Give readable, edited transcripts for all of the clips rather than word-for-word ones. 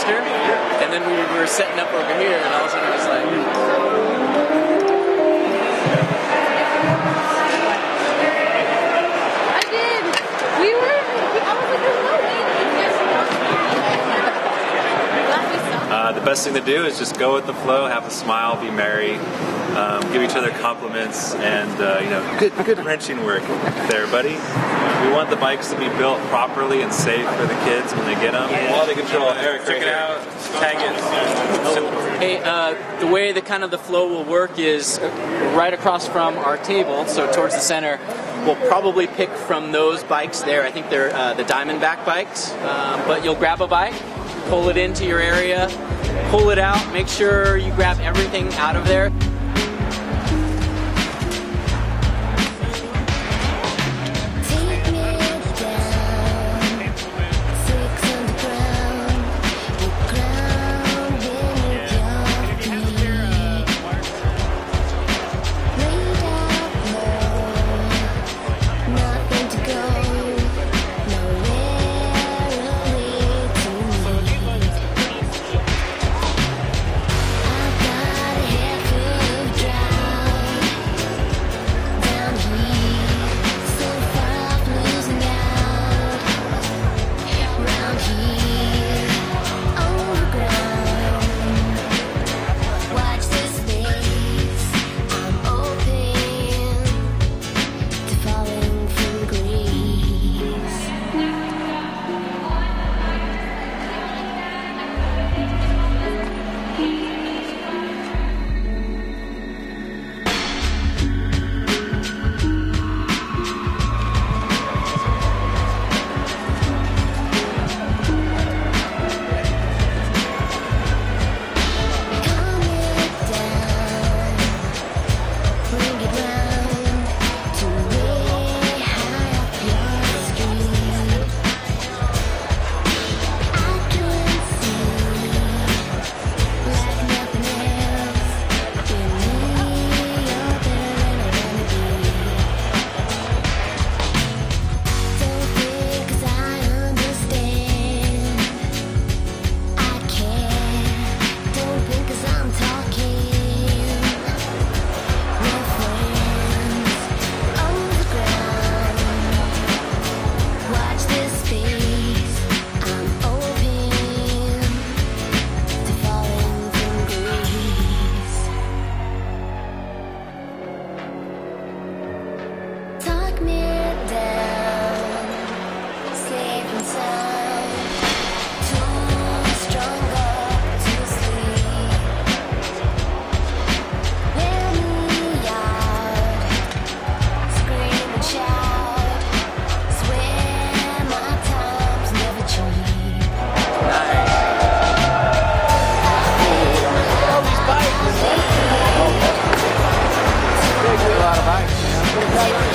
faster. And then we were setting up over here, and all of a sudden it was like... I did! I was like, there's no way The best thing to do is just go with the flow, have a smile, be merry, give each other compliments, and you know, good wrenching work there, buddy. We want the bikes to be built properly and safe for the kids when they get them. Quality control, Eric, check it out, tag it. Hey, the way the flow will work is right across from our table, so towards the center. We'll probably pick from those bikes there. I think they're the Diamondback bikes, but you'll grab a bike, pull it into your area, pull it out, make sure you grab everything out of there.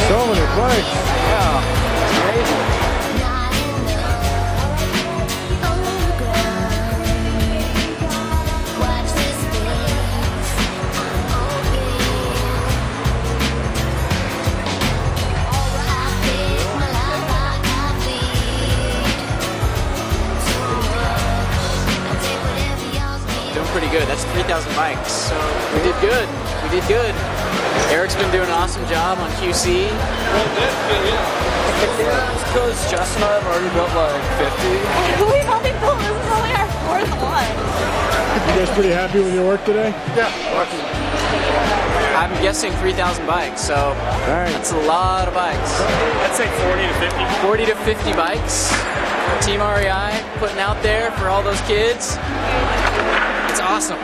So many bikes. Yeah, it's crazy. Doing pretty good. That's 3,000 bikes. So we did good. We did good. Eric's been doing an awesome job on QC. Because Justin and I have already built like 50. We've only built, this is only our fourth one. You guys pretty happy with your work today? Yeah. I'm guessing 3,000 bikes, so that's a lot of bikes. I'd say 40 to 50. 40 to 50 bikes. Team REI putting out there for all those kids. It's awesome.